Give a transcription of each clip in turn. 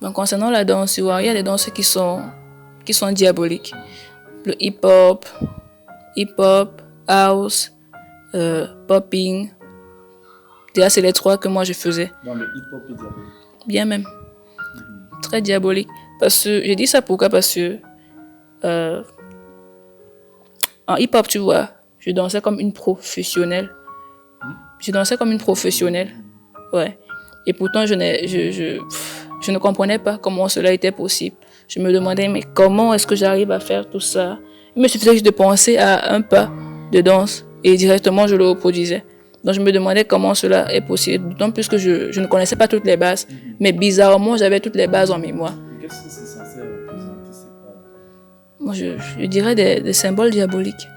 Bon, concernant la danse, tu vois, il y a des danses qui sont diaboliques. Le hip-hop, house, popping. Déjà, c'est les trois que moi je faisais. Dans le hip-hop est diabolique. Bien même. Très diabolique. Parce que, j'ai dit ça pourquoi? Parce que en hip-hop, tu vois, je dansais comme une professionnelle. Je dansais comme une professionnelle. Ouais. Et pourtant, je ne comprenais pas comment cela était possible. Je me demandais, mais comment est-ce que j'arrive à faire tout ça? Il me suffisait juste de penser à un pas de danse et directement je le reproduisais. Donc je me demandais comment cela est possible, d'autant plus que je ne connaissais pas toutes les bases. Mais bizarrement, j'avais toutes les bases en mémoire. Qu'est-ce que c'est censé représenter ces pas? Moi, je dirais des symboles diaboliques.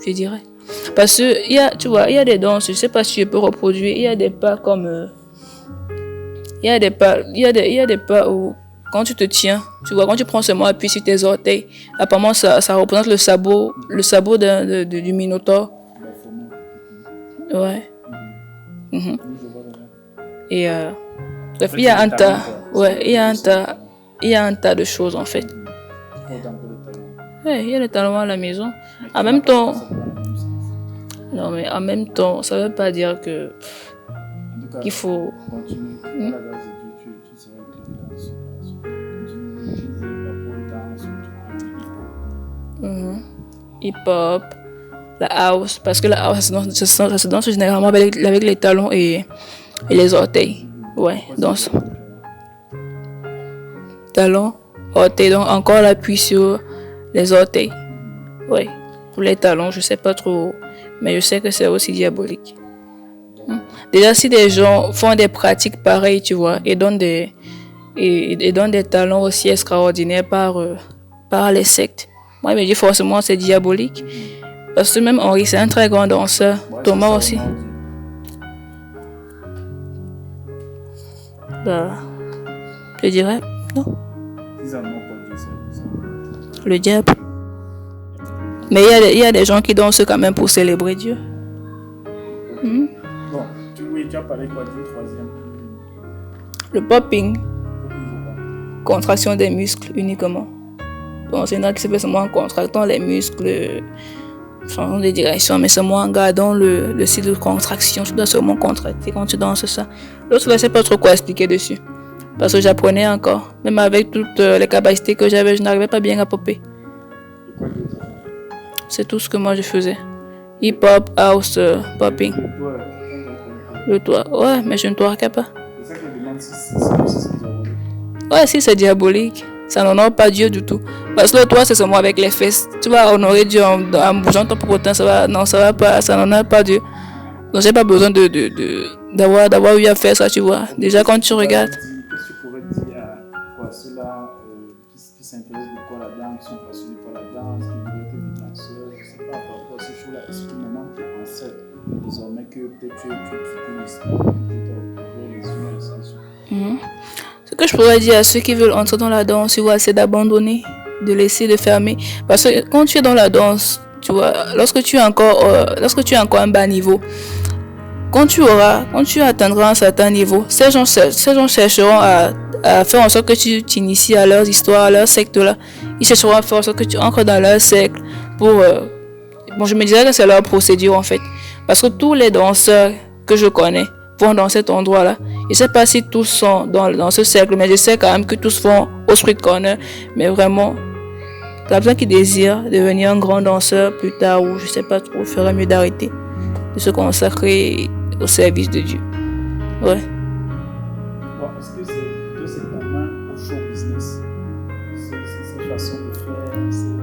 Je dirais. Parce que, tu vois, il y a des danses, je ne sais pas si je peux reproduire, il y a des pas comme... il y a des pas où, quand tu te tiens, tu vois, quand tu prends seulement appui sur tes orteils, apparemment, ça représente le sabot du Minotaure. Ouais. Et, bref, il y a un tas, ouais, il y a un tas de choses, en fait. Ouais, il y a les talons à la maison. En même temps, non, mais en même temps, ça ne veut pas dire qu'il faut... Hip-hop, la house, parce que la house, ça se danse généralement avec les talons et les orteils. Ouais, danse. Talons, orteils, donc encore l'appui sur les orteils. Ouais, pour les talons, je sais pas trop, mais je sais que c'est aussi diabolique. Déjà, si des gens font des pratiques pareilles, tu vois, et donnent des talents aussi extraordinaires par les sectes, moi, je me dis forcément c'est diabolique. Parce que même Henri, c'est un très grand danseur. Thomas aussi. Bah, je dirais, non. Le diable. Mais il y a des gens qui dansent quand même pour célébrer Dieu. Bon, tu as parlé quoi du troisième? Le popping. Contraction des muscles uniquement. Donc, c'est une qui se fait seulement en contractant les muscles, changeant de direction, mais seulement en gardant le style de contraction. Tu dois seulement contracter quand tu danses ça. L'autre, je ne sais pas trop quoi expliquer dessus. Parce que j'apprenais encore. Même avec toutes les capacités que j'avais, je n'arrivais pas bien à popper. C'est tout ce que moi je faisais. Hip-hop, house, popping. Le toit, ouais, mais je ne twerkais pas. C'est ça que je demande si c'est diabolique. Ouais, si c'est diabolique. Ça n'honore pas Dieu du tout. Parce que le toit, c'est seulement avec les fesses. Tu vas honorer Dieu en bougeant ton popotin, ça va pas, ça n'honore pas Dieu. Donc j'ai pas besoin d'avoir eu à faire ça, tu vois. Déjà quand tu regardes. Qu'est-ce que tu pourrais dire à ceux-là qui s'intéressent beaucoup à la danse, qui sont passionnés par la danse, qui veulent être des danseurs, je sais pas, par rapport à ces choses-là, est-ce que maintenant tu pensais désormais que peut-être tu es quitté l'islam, que tu as ouvert les yeux à ça? Ce que je pourrais dire à ceux qui veulent entrer dans la danse, tu vois, c'est d'abandonner, de laisser, de fermer. Parce que quand tu es dans la danse, tu vois, lorsque tu es encore un bas niveau, quand tu atteindras un certain niveau, ces gens chercheront à faire en sorte que tu t'inities à leurs histoires, à leur secte-là. Ils chercheront à faire en sorte que tu entres dans leur cercle pour... bon, je me dirais que c'est leur procédure en fait. Parce que tous les danseurs que je connais vont dans cet endroit-là. Je ne sais pas si tous sont dans ce cercle, mais je sais quand même que tous vont au Street Corner. Mais vraiment, la personne qui désire devenir un grand danseur plus tard, ou je ne sais pas trop, ferait mieux d'arrêter de se consacrer au service de Dieu. Ouais. Bon, est-ce que c'est commun au show business? Ces façons de faire, c'est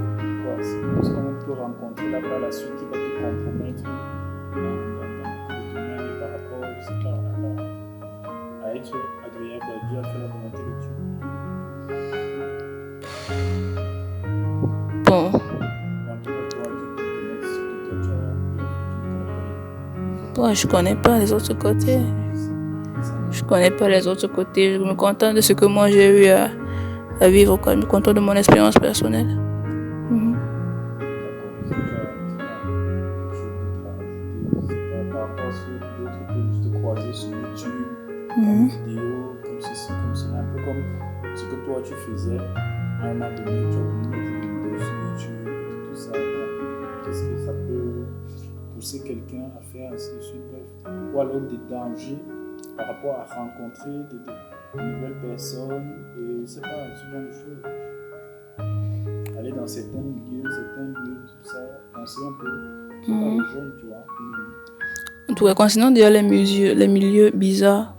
quoi? C'est ce qu'on peut rencontrer là par la suite qui va te compromettre dans le domaine et par rapport, je sais pas, à être agréable à Dieu, à faire la volonté de Dieu. Bon. Bon, je connais pas les autres côtés. Je connais pas les autres côtés. Je me contente de ce que moi j'ai eu à vivre, quoi. Je me contente de mon expérience personnelle. Par rapport à ce que d'autres peuvent juste croiser sur YouTube, comme vidéo, comme ceci, comme cela, un peu comme ce que toi tu faisais, à un moment donné, tu as voulu mettre une vidéo sur YouTube, tout ça. Qu'est-ce que ça peut pousser quelqu'un à faire, ainsi de suite, bref. Ou alors des dangers par rapport à rencontrer de nouvelles personnes, et c'est pas ce genre de choses. Aller dans certains lieux, tout ça, penser un peu à les jeunes, tu vois. En tout cas, concernant déjà les milieux bizarres,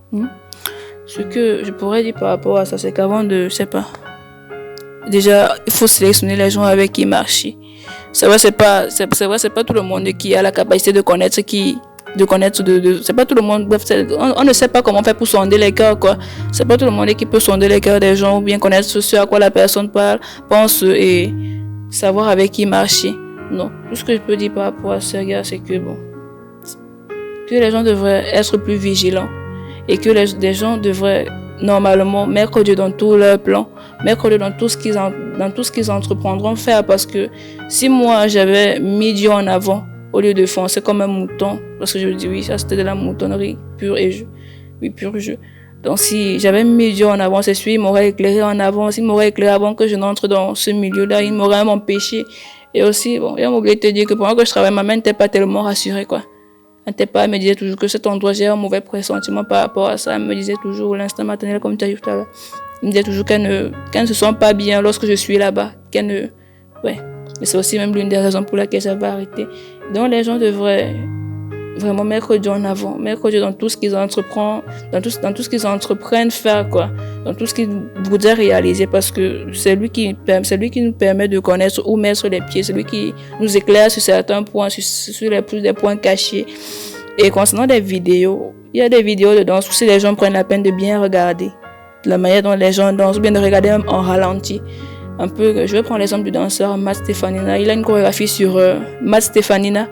ce que je pourrais dire par rapport à ça, c'est qu'avant de, je sais pas, déjà, il faut sélectionner les gens avec qui marcher. C'est vrai, c'est pas tout le monde qui a la capacité de connaître c'est pas tout le monde, bref, on ne sait pas comment faire pour sonder les cœurs, quoi. C'est pas tout le monde qui peut sonder les cœurs des gens ou bien connaître ce à quoi la personne pense et savoir avec qui marcher. Non. Tout ce que je peux dire par rapport à ce gars, c'est que que les gens devraient être plus vigilants et que les gens devraient normalement mettre Dieu dans tous leurs plans, mettre Dieu dans tout ce qu'ils entreprendront faire, parce que si moi j'avais mis Dieu en avant au lieu de foncer comme un mouton, parce que je me dis oui, ça c'était de la moutonnerie pure jeu. Donc si j'avais mis Dieu en avant, c'est sûr, il m'aurait éclairé en avant. S'il m'aurait éclairé avant que je n'entre dans ce milieu-là, il m'aurait empêché. Et aussi, il m'a oublié de te dire que pendant que je travaillais, ma mère n'était pas tellement rassurée, quoi. Elle me disait toujours que cet endroit, j'ai un mauvais pressentiment par rapport à ça. Elle me disait toujours, l'instinct maternel, comme tu as dit tout à l'heure. Elle me disait toujours qu'elle ne se sent pas bien lorsque je suis là-bas. Ouais. Et c'est aussi même l'une des raisons pour laquelle ça va arrêter. Donc les gens devraient vraiment mettre Dieu en avant, mettre Dieu dans tout ce qu'ils entreprennent, dans tout ce qu'ils entreprennent faire, quoi, dans tout ce qu'ils voudraient réaliser, parce que c'est lui qui nous permet de connaître où mettre les pieds, c'est lui qui nous éclaire sur certains points, sur les plus des points cachés. Et concernant des vidéos, il y a des vidéos de danse où si les gens prennent la peine de bien regarder la manière dont les gens dansent, ou bien de regarder même en ralenti. Un peu, je vais prendre l'exemple du danseur Matt Stefanina. Il a une chorégraphie sur Matt Stefanina.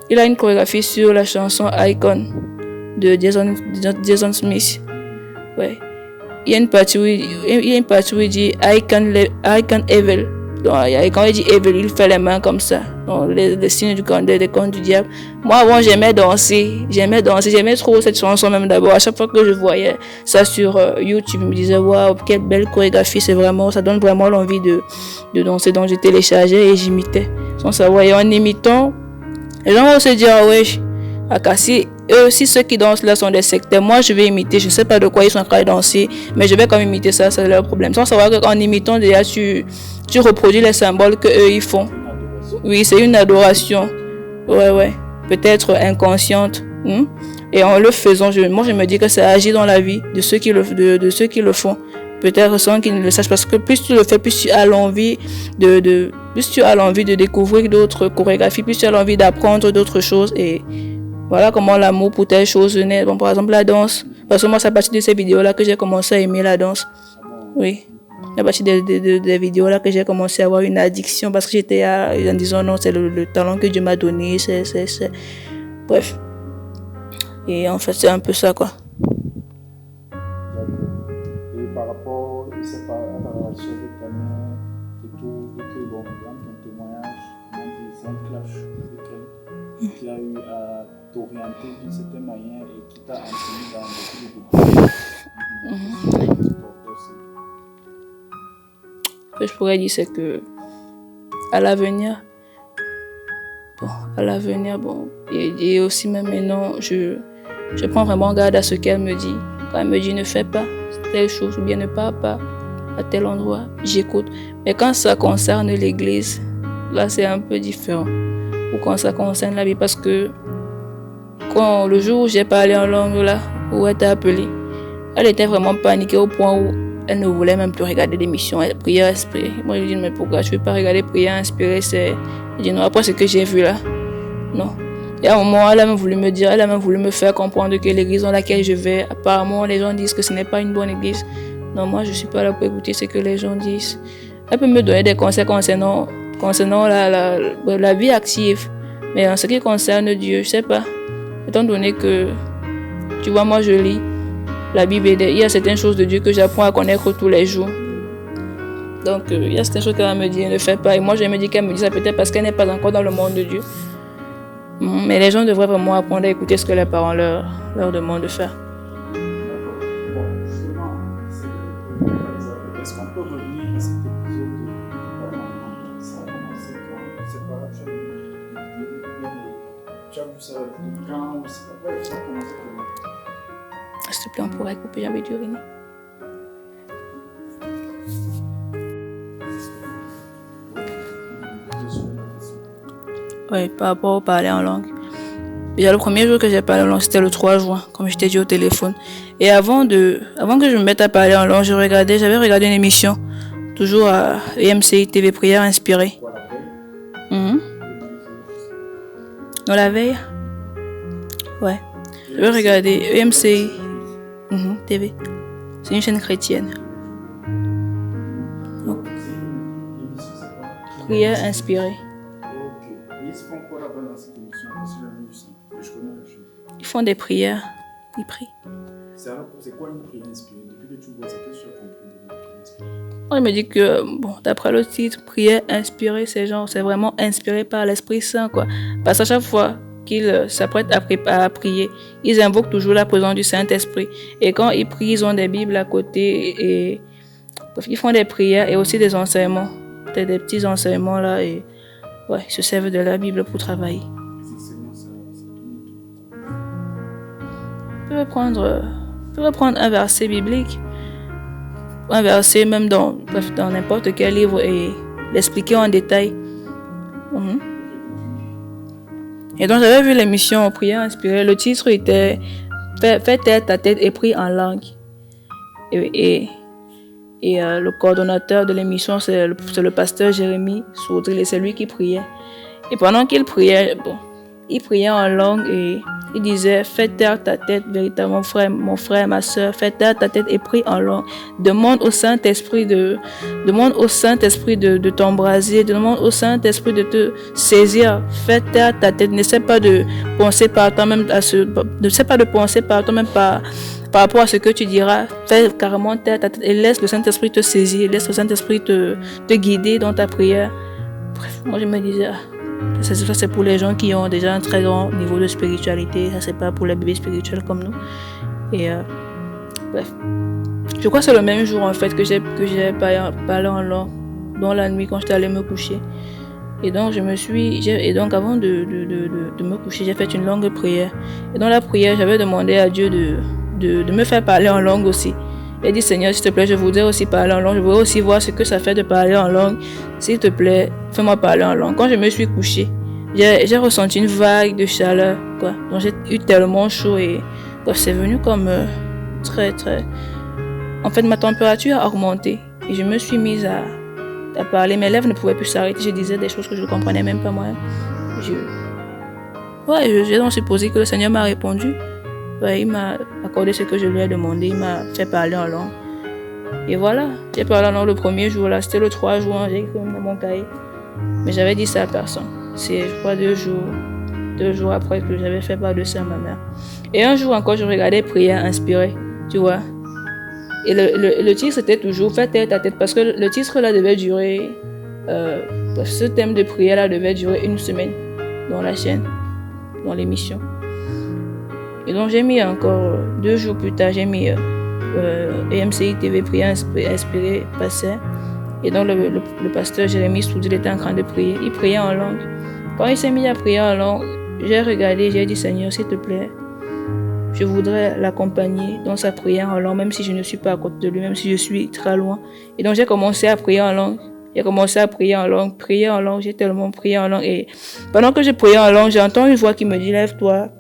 Il a une chorégraphie sur la chanson Icon de Jason Smith. Ouais. Il y a une partie où il dit I can evil. Donc, quand il dit evil, il fait les mains comme ça. Donc, les signes des contes du diable. Moi, avant, j'aimais danser. J'aimais trop cette chanson même d'abord. À chaque fois que je voyais ça sur YouTube, je me disais, waouh, quelle belle chorégraphie. Ça donne vraiment l'envie de danser. Donc, je téléchargeais et j'imitais. Sans savoir. Et en imitant, les gens vont se dire, ah ouais, Akassi, eux, si ceux qui dansent là sont des sectaires, moi je vais imiter, je sais pas de quoi ils sont en train de danser, mais je vais quand même imiter ça, c'est leur problème. Sans savoir qu'en imitant déjà, tu reproduis les symboles que eux ils font. Oui, c'est une adoration. Ouais. Peut-être inconsciente. Et en le faisant, moi je me dis que ça agit dans la vie de ceux qui le font. Peut-être sans qu'ils ne le sachent, parce que plus tu le fais, plus tu as l'envie de découvrir d'autres chorégraphies, plus tu as l'envie d'apprendre d'autres choses. Et voilà comment l'amour pour telle chose naît. Bon, par exemple, la danse. Parce que moi, c'est à partir de ces vidéos-là que j'ai commencé à aimer la danse. Oui. À partir des vidéos-là que j'ai commencé à avoir une addiction, parce que j'étais en disant non, c'est le talent que Dieu m'a donné. Bref. Et en fait, c'est un peu ça, quoi. Par rapport, je sais pas, à ta relation avec ta mère et tout, vu que, bon, dans ton témoignage, c'est un clash avec elle qui a eu à t'orienter d'une certaine manière et qui t'a entraîné dans beaucoup de détails. Ce que je pourrais dire, c'est que à l'avenir, et aussi même maintenant, je prends vraiment garde à ce qu'elle me dit. Quand elle me dit ne fais pas telle chose ou bien ne pars pas à tel endroit, j'écoute. Mais quand ça concerne l'église, là c'est un peu différent. Ou quand ça concerne la vie, parce que quand le jour où j'ai parlé en langue là, où elle t'a appelé, elle était vraiment paniquée au point où elle ne voulait même plus regarder l'émission Prière Inspirée. Moi je lui dis mais pourquoi je ne veux pas regarder Prière Inspirée? Elle dit non, après ce que j'ai vu là, non. Et à un moment, elle a même voulu me faire comprendre que l'église dans laquelle je vais, apparemment, les gens disent que ce n'est pas une bonne église. Non, moi, je ne suis pas là pour écouter ce que les gens disent. Elle peut me donner des conseils concernant la vie active. Mais en ce qui concerne Dieu, je ne sais pas. Étant donné que, tu vois, moi, je lis la Bible et il y a certaines choses de Dieu que j'apprends à connaître tous les jours. Donc, il y a certaines choses qu'elle me dit, ne fais pas. Et moi, je me dis qu'elle me dit ça peut-être parce qu'elle n'est pas encore dans le monde de Dieu. Mais les gens devraient vraiment apprendre à écouter ce que les parents leur demandent de faire. Bon, justement, c'est soeur, quand c'est pas ouais, ça a commencé comment? S'il te plaît, on pourrait couper, j'avais dû uriner. Oui, par rapport au parler en langue. Déjà, le premier jour que j'ai parlé en langue, c'était le 3 juin, comme je t'ai dit au téléphone. Et avant que je me mette à parler en langue, j'avais regardé une émission, toujours à EMCI TV Prière Inspirée. Quoi, la veille? Mhm. Dans la veille? Ouais. J'avais regardé EMCI TV. C'est une chaîne chrétienne. Donc, C'est une émission, c'est quoi? Prière Inspirée. Ok. Et ils se font quoi là-bas dans cette émission? Parce que j'ai jamais vu ça. Mais je connais la chose. Ils font des prières. Ils prient. C'est quoi une prière inspirée? Depuis que tu vois ça, qu'est-ce que tu as compris de la prière inspirée? Moi, je me dis que, bon, d'après le titre, prière inspirée, c'est vraiment inspiré par l'Esprit Saint, quoi. Parce qu'à chaque fois qu'ils s'apprêtent à prier, ils invoquent toujours la présence du Saint-Esprit. Et quand ils prient, ils ont des Bibles à côté et bref, ils font des prières et aussi des enseignements. Peut-être des petits enseignements là et ouais, ils se servent de la Bible pour travailler. Les enseignements, ça tourne autour. Tu peux prendre un verset biblique, un verset même dans n'importe quel livre et l'expliquer en détail. Mhm. Et donc j'avais vu l'émission Prière Inspirée. Le titre était Fais taire ta tête et prie en langue. Et le coordonnateur de l'émission, c'est le pasteur Jérémy Soudril et c'est lui qui priait. Et pendant qu'il priait, il priait en langue et il disait fais taire ta tête, véritablement mon frère, ma soeur, fais taire ta tête et prie en langue. Demande au Saint-Esprit de t'embraser, demande au Saint-Esprit de te saisir. Fais taire ta tête, n'essaie pas de penser par toi-même par rapport à ce que tu diras. Fais carrément taire ta tête et laisse le Saint-Esprit te saisir, laisse le Saint-Esprit te guider dans ta prière. Bref, moi je me disais ça c'est pour les gens qui ont déjà un très grand niveau de spiritualité. Ça c'est pas pour les bébés spirituels comme nous. Et bref, je crois que c'est le même jour en fait que j'ai parlé en langue dans la nuit quand j'étais allée me coucher. Et donc avant de me coucher, j'ai fait une longue prière. Et dans la prière, j'avais demandé à Dieu de me faire parler en langue aussi. J'ai dit Seigneur, s'il te plaît, je voudrais aussi parler en langue. Je voudrais aussi voir ce que ça fait de parler en langue. S'il te plaît, fais-moi parler en langue. Quand je me suis couchée, j'ai ressenti une vague de chaleur, quoi. Donc j'ai eu tellement chaud et c'est venu comme très. En fait, ma température a augmenté et je me suis mise à parler. Mes lèvres ne pouvaient plus s'arrêter. Je disais des choses que je ne comprenais même pas moi. J'ai donc supposé que le Seigneur m'a répondu. Ouais, il m'a accordé ce que je lui ai demandé, il m'a fait parler en langue. Et voilà, j'ai parlé en langue le premier jour, là, c'était le 3 juin, j'ai écrit dans mon cahier. Mais j'avais dit ça à personne. C'est, je crois, 2 jours après que j'avais fait part de ça à ma mère. Et un jour encore, je regardais Prière Inspirée, tu vois. Et le titre, c'était toujours Fais taire ta tête, parce que le titre, là, devait durer... ce thème de prière, là, devait durer 1 semaine dans la chaîne, dans l'émission. Et donc j'ai mis encore 2 jours plus tard, j'ai mis EMCI TV Prière Inspirée passait. Et donc le pasteur Jérémy Soudril était en train de prier. Il priait en langue. Quand il s'est mis à prier en langue, j'ai regardé, j'ai dit Seigneur, s'il te plaît, je voudrais l'accompagner dans sa prière en langue, même si je ne suis pas à côté de lui, même si je suis très loin. Et donc j'ai commencé à prier en langue. Prier en langue, j'ai tellement prié en langue. Et pendant que je priais en langue, j'entends une voix qui me dit lève-toi.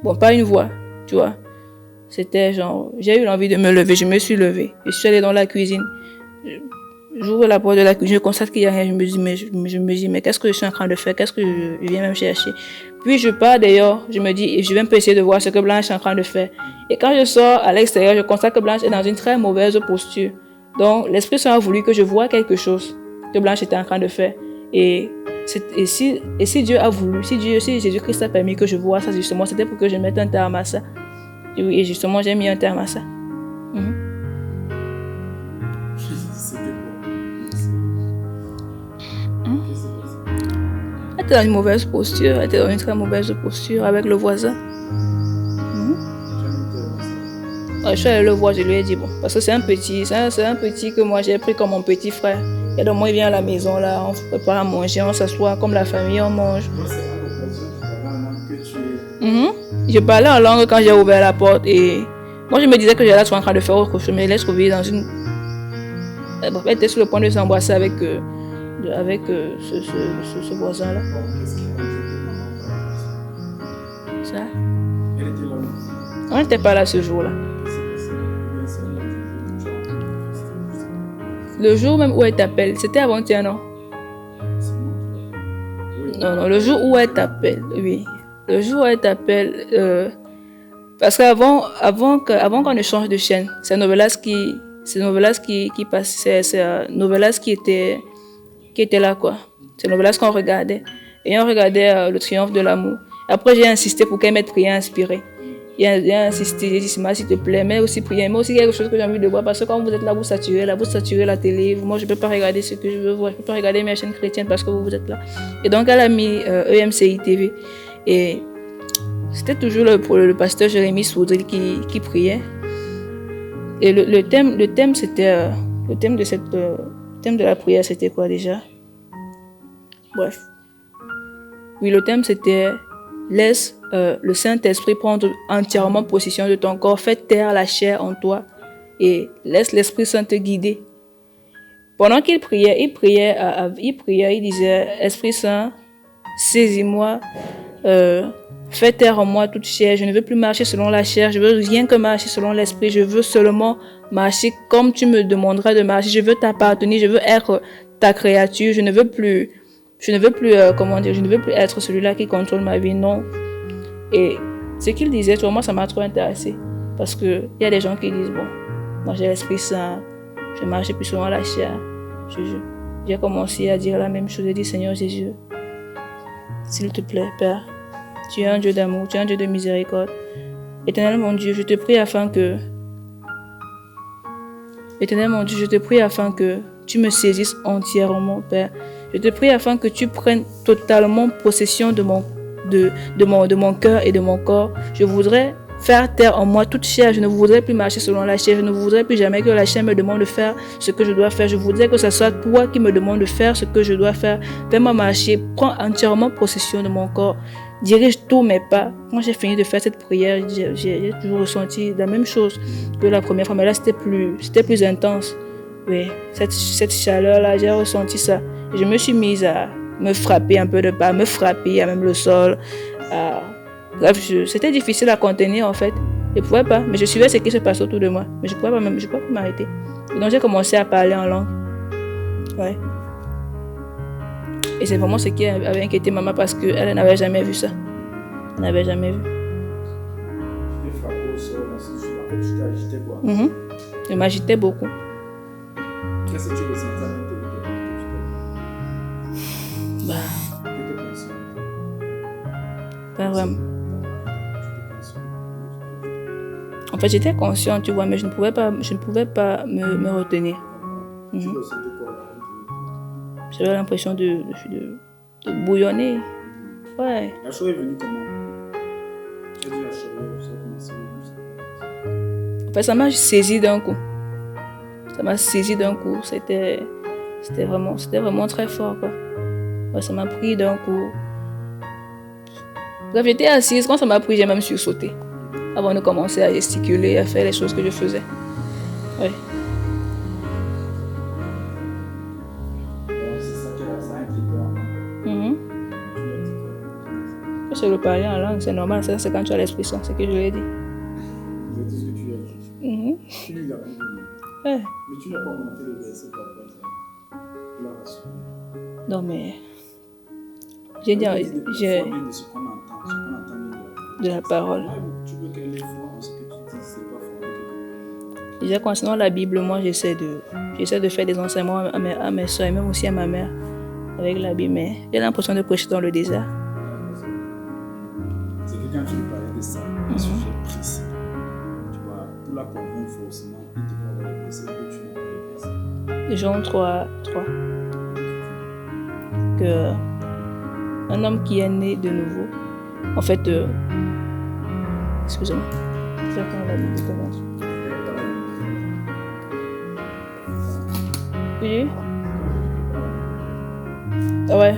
Bon, pas une voix, tu vois. C'était genre, j'ai eu envie de me lever, je me suis levée. Je suis allée dans la cuisine. J'ouvre la porte de la cuisine, je constate qu'il n'y a rien. Je me dis, mais qu'est-ce que je suis en train de faire? Qu'est-ce que je viens même chercher? Puis je pars d'ailleurs, je me dis, je vais un peu essayer de voir ce que Blanche est en train de faire. Et quand je sors à l'extérieur, je constate que Blanche est dans une très mauvaise posture. Donc, l'Esprit Saint a voulu que je voie quelque chose que Blanche était en train de faire. Et si Dieu a voulu, si Jésus-Christ a permis que je vois ça, justement, c'était pour que je mette un terme à ça. Et justement, j'ai mis un terme à ça. C'était Elle était dans une mauvaise posture, elle était dans une très mauvaise posture avec le voisin. Je suis allée le voir, je lui ai dit, bon, parce que c'est un petit que moi j'ai pris comme mon petit frère. Et donc moi il vient à la maison là, on prépare à manger, on s'assoit comme la famille, on mange. c'est à l'occasion du travail que Je parlais en langue quand j'ai ouvert la porte et moi je me disais que j'allais être en train de faire autre chose, mais elle se trouvée dans une... Elle était sur le point de s'embrasser avec ce voisin-là. Qu'est-ce qui a été Ça. Elle était là. On n'était pas là ce jour-là. Le jour même où elle t'appelle, c'était avant-hier, non? Non, le jour où elle t'appelle, oui. Le jour où elle t'appelle, parce qu'avant qu'on ne change de chaîne, c'est Novelas qui passait, c'est Novelas qui était là, quoi. C'est Novelas qu'on regardait. Et on regardait le triomphe de l'amour. Après, j'ai insisté pour qu'elle mette prière inspirée. J'ai insisté, j'ai dit, s'il te plaît, mais aussi prière, mais aussi quelque chose que j'ai envie de voir, parce que quand vous êtes là, vous saturez la télé, moi je peux pas regarder ce que je veux voir, je peux pas regarder mes chaînes chrétiennes parce que vous êtes là. Et donc elle a mis EMCI TV, et c'était toujours le pasteur Jérémy Soudril qui priait. Et le thème c'était, le thème de la prière c'était quoi déjà? Bref. Oui, le thème c'était laisse le Saint-Esprit prendre entièrement possession de ton corps, fais taire la chair en toi et laisse l'Esprit Saint te guider. Pendant qu'il priait, il disait, Esprit Saint, saisis-moi, fais taire en moi toute chair, je ne veux plus marcher selon la chair, je veux rien que marcher selon l'Esprit, je veux seulement marcher comme tu me demanderas de marcher, je veux t'appartenir, je veux être ta créature, je ne veux plus être celui-là qui contrôle ma vie, non. Et ce qu'il disait, moi, ça m'a trop intéressé. Parce qu'il y a des gens qui disent, bon, moi j'ai l'Esprit Saint, je marche plus souvent la chair. J'ai commencé à dire la même chose, j'ai dit, Seigneur Jésus, s'il te plaît, Père, tu es un Dieu d'amour, tu es un Dieu de miséricorde. Éternel mon Dieu, je te prie afin que tu me saisisses entièrement, Père. Je te prie afin que tu prennes totalement possession de mon cœur et de mon corps. Je voudrais faire taire en moi toute chair. Je ne voudrais plus marcher selon la chair. Je ne voudrais plus jamais que la chair me demande de faire ce que je dois faire. Je voudrais que ce soit toi qui me demandes de faire ce que je dois faire. Fais-moi marcher. Prends entièrement possession de mon corps. Dirige tous mes pas. Quand j'ai fini de faire cette prière, j'ai toujours ressenti la même chose que la première fois. Mais là, c'était plus intense. Oui, cette chaleur-là, j'ai ressenti ça. Je me suis mise à me frapper un peu de pas, me frapper à même le sol. Bref, c'était difficile à contenir en fait. Je ne pouvais pas, mais je suivais ce qui se passait autour de moi. Mais je ne pouvais pas m'arrêter. Donc j'ai commencé à parler en langue. Ouais. Et c'est vraiment ce qui avait inquiété maman parce qu'elle n'avait jamais vu ça. Elle n'avait jamais vu. Tu t'es frappé au sol, en fait, tu t'es agité quoi? Je m'agitais beaucoup. Qu'est-ce que tu ressentais avec toi? Pas vraiment. En fait, j'étais consciente, tu vois, mais je ne pouvais pas me retenir. J'avais l'impression de bouillonner. Ouais. La chose est venue comment? Tu as dit la chaleur, ça a commencé où? En fait, ça m'a saisi d'un coup. C'était vraiment très fort, quoi. Ouais, ça m'a pris d'un coup. Bref, j'étais assise. Quand ça m'a pris, j'ai même sursauté. Avant de commencer à gesticuler, à faire les choses que je faisais. Oui. C'est ça qui a impliqué. Je sais le parler en langue, c'est normal. Ça, c'est quand tu as l'Esprit Saint, c'est ce que je lui ai dit. C'est tout ce que tu as dit. Tu lis la Bible. Ouais. Mais tu n'as pas monté le verset par rapport à ça. Pour la rassurer. Non, mais. J'ai dit. De la parole. Tu veux qu'elle ait foi en ce que tu dis, c'est pas fort. Déjà, concernant la Bible, moi, j'essaie de faire des enseignements à mes soeurs et même aussi à ma mère avec la Bible, mais j'ai l'impression de prêcher dans le désert. C'est quelqu'un qui lui parlait de ça, un sujet précis. Tu vois, pour la comprendre forcément, il devrait avoir les versets que tu n'as pas les versets. Jean 3. Que un homme qui est né de nouveau, en fait, excusez-moi, je vais prendre la Bible commence. Oui. Ah ouais.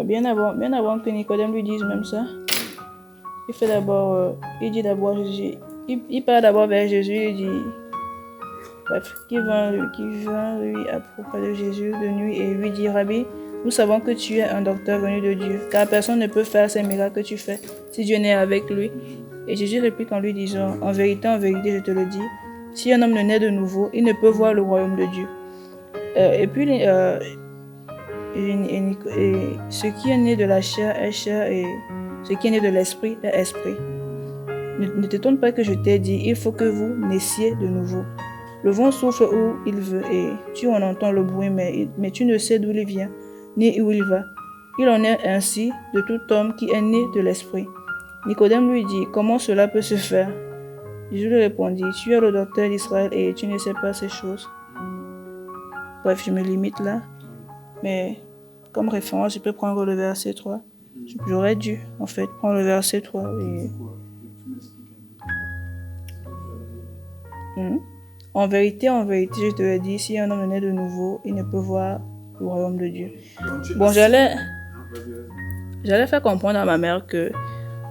Bien avant que Nicodème lui dise même ça, il fait d'abord, il dit d'abord à Jésus, il part d'abord vers Jésus, il dit, bref, qui vint lui à propos de Jésus de nuit et lui dit, Rabbi, nous savons que tu es un docteur venu de Dieu, car personne ne peut faire ces miracles que tu fais si Dieu n'est avec lui. Et Jésus réplique en lui disant, en vérité, je te le dis, si un homme ne naît de nouveau, il ne peut voir le royaume de Dieu. Et ce qui est né de la chair est chair et ce qui est né de l'esprit est esprit. Ne t'étonne pas que je t'ai dit, il faut que vous naissiez de nouveau. Le vent souffle où il veut et tu en entends le bruit, mais tu ne sais d'où il vient, ni où il va. Il en est ainsi de tout homme qui est né de l'esprit. Nicodème lui dit, comment cela peut se faire? Jésus lui répondit, tu es le docteur d'Israël et tu ne sais pas ces choses. Bref, je me limite là, mais comme référence, je peux prendre le verset 3. J'aurais dû, en fait, prendre le verset 3. Et... En vérité, je te le dis, si un homme naît de nouveau, il ne peut voir le royaume de Dieu. Bon, j'allais faire comprendre à ma mère que,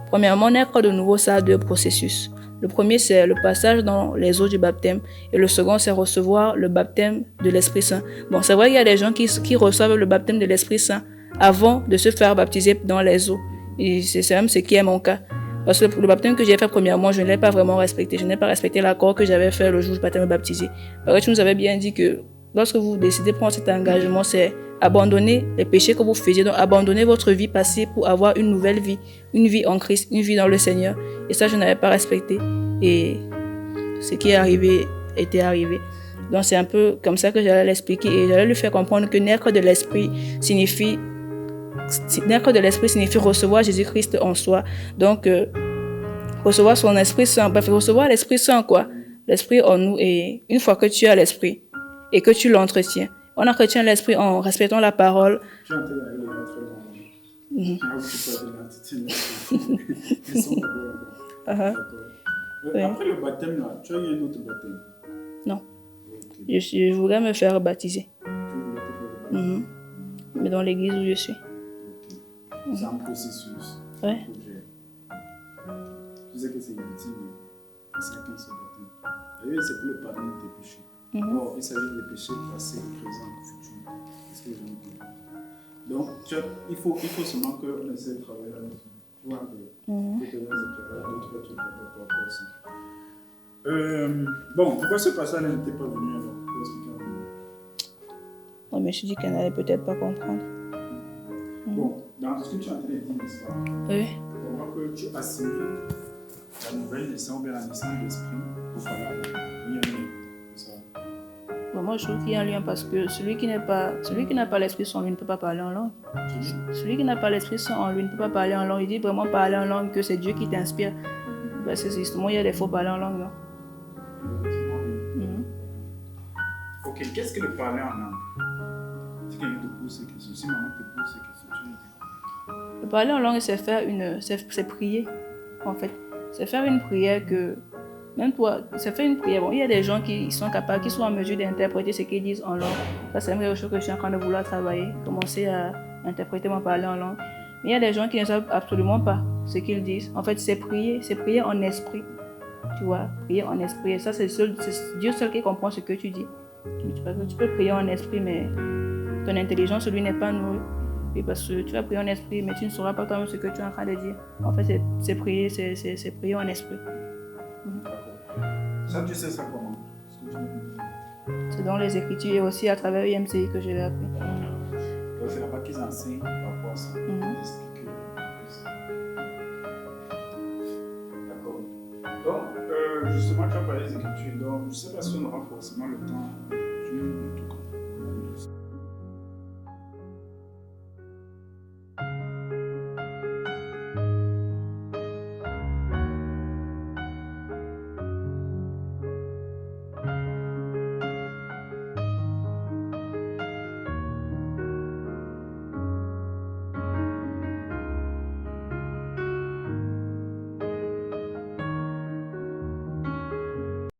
premièrement, naître de nouveau, ça a deux processus. Le premier, c'est le passage dans les eaux du baptême. Et le second, c'est recevoir le baptême de l'Esprit Saint. Bon, c'est vrai qu'il y a des gens qui reçoivent le baptême de l'Esprit Saint avant de se faire baptiser dans les eaux. Et c'est même ce qui est mon cas. Parce que le baptême que j'ai fait premièrement, je ne l'ai pas vraiment respecté. Je n'ai pas respecté l'accord que j'avais fait le jour où je m'étais baptisé. Parce que tu nous avais bien dit que lorsque vous décidez de prendre cet engagement, c'est abandonner les péchés que vous faisiez, donc abandonner votre vie passée pour avoir une nouvelle vie, une vie en Christ, une vie dans le Seigneur. Et ça, je n'avais pas respecté. Et ce qui est arrivé était arrivé. Donc c'est un peu comme ça que j'allais l'expliquer et j'allais lui faire comprendre que naître de l'esprit signifie recevoir Jésus-Christ en soi. Donc recevoir son Esprit Saint, bref, recevoir l'Esprit Saint quoi, l'Esprit en nous. Et une fois que tu as l'Esprit et que tu l'entretiens, on entretient l'Esprit en respectant la parole. Tu es en train d'aller le mettre dans Après le baptême, là, tu as eu un autre baptême? Non. Okay. Je voudrais me faire baptiser. Mais dans l'église où je suis. Okay. C'est un processus. Ouais. Tu sais que c'est inutile. Chacun se baptême. D'ailleurs, c'est pour le pardon de tes péchés. Or, il s'agit des péchés passés, présents, futurs. Est-ce que vous comprenez? Donc, il faut seulement qu'on essaie de travailler là-dessus. Tu vois, d'autres trucs par rapport à ça. Bon, pourquoi ce passage-là n'était pas venu alors? Non, mais je dis qu'elle n'allait peut-être pas comprendre. Bon, dans ce que tu as en train de dire, n'est-ce pas? Oui. On voit que tu assimiles la nouvelle naissance, bien la naissance d'esprit au Fala. Il y a un lien. C'est ça. Bon, moi, je trouve qu'il y a un lien parce que celui qui n'a pas l'Esprit Saint en lui ne peut pas parler en langue. Celui qui n'a pas l'Esprit Saint en lui ne peut pas parler en langue. Il dit vraiment parler en langue que c'est Dieu qui t'inspire. Parce que justement, il y a des faux parler en langue, non? Ok, qu'est-ce que le parler en langue? Si quelqu'un te pose ces questions, si maman te pose ces questions, tu lui dis. Le parler en langue, c'est prier, en fait. C'est faire une prière que, même toi, c'est faire une prière. Bon, il y a des gens qui sont capables, qui sont en mesure d'interpréter ce qu'ils disent en langue. Ça, c'est quelque chose que je suis en train de vouloir travailler, commencer à interpréter mon parler en langue. Mais il y a des gens qui ne savent absolument pas ce qu'ils disent. En fait, c'est prier en esprit. Tu vois, prier en esprit. Et ça, c'est Dieu seul qui comprend ce que tu dis. Tu peux prier en esprit, mais ton intelligence, lui, n'est pas nourrie. Et parce que tu vas prier en esprit, mais tu ne sauras pas toi-même ce que tu es en train de dire. En fait, c'est prier en esprit. Ça, tu sais ça comment? C'est dans les Écritures et aussi à travers IMCI que je l'ai appris. Donc, c'est là-bas qu'ils enseignent par rapport à ça. D'accord. Donc, justement, tu as parlé des Écritures. Donc, je ne sais pas si on aura forcément le temps.